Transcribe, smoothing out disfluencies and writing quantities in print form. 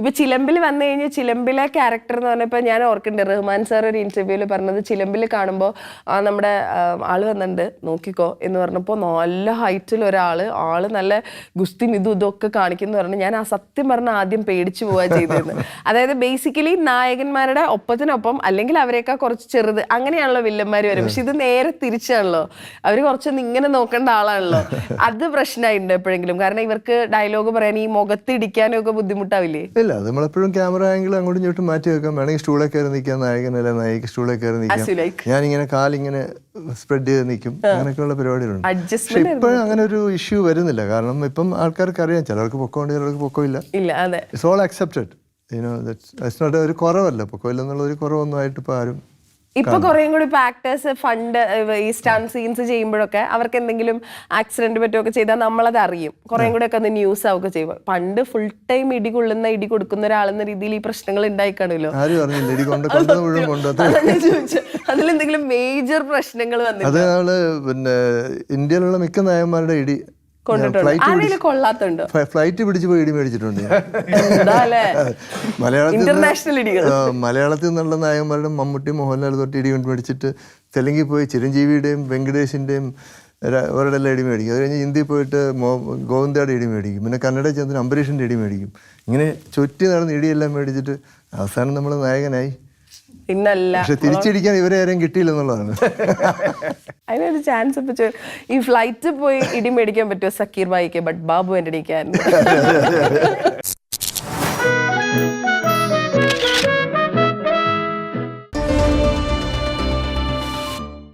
ഇപ്പൊ ചിലമ്പിൽ വന്നു കഴിഞ്ഞാൽ ചിലമ്പിലെ ക്യാരക്ടർ എന്ന് പറഞ്ഞപ്പോൾ ഞാൻ ഓർക്കുന്നുണ്ട് റഹ്മാൻ സാർ ഒരു ഇന്റർവ്യൂവിൽ പറഞ്ഞത് ചിലമ്പിൽ കാണുമ്പോൾ നമ്മുടെ ആള് വന്നിട്ടുണ്ട് നോക്കിക്കോ എന്ന് പറഞ്ഞപ്പോൾ നല്ല ഹൈറ്റിൽ ആള് നല്ല ഗുസ്തിയും ഇതൊക്കെ കാണിക്കുന്നു പറഞ്ഞു. ഞാൻ ആ സത്യം പറഞ്ഞ ആദ്യം പേടിച്ചു പോവുക ചെയ്തിരുന്നു. അതായത് ബേസിക്കലി നായകന്മാരുടെ ഒപ്പത്തിനൊപ്പം അല്ലെങ്കിൽ അവരെക്കാൾ കുറച്ച് ചെറുത് അങ്ങനെയാണല്ലോ വില്ലന്മാർ വരും. പക്ഷെ ഇത് നേരെ തിരിച്ചാണല്ലോ, അവര് കുറച്ചൊന്ന് ഇങ്ങനെ നോക്കേണ്ട ആളാണല്ലോ. അത് പ്രശ്നമായിട്ടുണ്ട് എപ്പോഴെങ്കിലും? കാരണം ഇവർക്ക് ഡയലോഗ് പറയാൻ ഈ മുഖത്ത് ഇടിക്കാനും ഒക്കെ ബുദ്ധിമുട്ടാവില്ലേ? ഇല്ല, അത് നമ്മളെപ്പോഴും ക്യാമറ ആംഗിൾ അങ്ങോട്ടും ഇങ്ങോട്ടും മാറ്റി വെക്കാം. വേണമെങ്കിൽ സ്റ്റൂളെ കയറി നിൽക്കാം, നായകനല്ല നായിക സ്റ്റൂളെ കയറി നിൽക്കാം, ഞാനിങ്ങനെ കാലിങ്ങനെ സ്പ്രെഡ് ചെയ്ത് നിൽക്കും, അങ്ങനെയൊക്കെയുള്ള പരിപാടികളുണ്ട്. പക്ഷെ ഇപ്പോഴും അങ്ങനെ ഒരു ഇഷ്യൂ വരുന്നില്ല. കാരണം ഇപ്പം ആൾക്കാർക്ക് അറിയാം, ചിലർക്ക് പൊക്കമുണ്ട് ചിലർക്ക് പൊക്കമില്ല. It's all accepted. ഒരു കുറവല്ല, പൊക്കമില്ലെന്നുള്ള ഒരു കുറവൊന്നും ആയിട്ട് ഇപ്പൊ ആരും. ഇപ്പൊ കുറേയും കൂടി ഇപ്പൊ ആക്ടേഴ്സ് ഫണ്ട് ഈ സ്റ്റണ്ട് സീൻസ് ചെയ്യുമ്പോഴൊക്കെ അവർക്ക് എന്തെങ്കിലും ആക്സിഡന്റ് പറ്റുമൊക്കെ ചെയ്താൽ നമ്മളത് അറിയും, കുറേയും കൂടെ ഒക്കെ അത് ന്യൂസ് ആവുക ചെയ്യുമ്പോൾ. പണ്ട് ഫുൾ ടൈം ഇടി കൊടുക്കുന്ന ഒരാളെന്ന രീതിയിൽ ഈ പ്രശ്നങ്ങൾ ഉണ്ടായിക്കാണല്ലോ. അതിലെന്തെങ്കിലും മേജർ പ്രശ്നങ്ങൾ വന്നിട്ടുണ്ട്? അത് നമ്മള് പിന്നെ ഇന്ത്യയിലുള്ള മിക്ക നായകന്മാരുടെ ഇടി ഫ്ലൈറ്റ് പിടിച്ച് പോയി ഇടി മേടിച്ചിട്ടുണ്ട്. മലയാളത്തിൽ നിന്നുള്ള നായകന്മാരുടെ മമ്മൂട്ടി മോഹൻലാൽ തൊട്ട് ഇടി മേടിച്ചിട്ട് തെലുങ്കിൽ പോയി ചിരഞ്ജീവിയുടെയും വെങ്കടേഷിന്റെയും അവരുടെ എല്ലാം ഇടി മേടിക്കും. അത് കഴിഞ്ഞ് ഹിന്ദി പോയിട്ട് ഗോവിന്ദയുടെ ഇടി മേടിക്കും, പിന്നെ കന്നഡ ചെന്ന് അംബരീഷിന്റെ ഇടി മേടിക്കും. ഇങ്ങനെ ചുറ്റി നടന്ന് ഇടിയെല്ലാം മേടിച്ചിട്ട് അവസാനം നമ്മൾ നായകനായി. പക്ഷെ തിരിച്ചടിക്കാൻ ഇവരെ ആരെയും കിട്ടിയില്ലെന്നുള്ളതാണ്. അതിനൊരു ചാൻസ് ഇപ്പൊ ഈ ഫ്ലൈറ്റ് പോയി ഇടി മേടിക്കാൻ പറ്റുമോ സക്കീർ ഭായിക്ക്? ബട്ട് ബാബു എൻ്റെ അടിക്കാൻ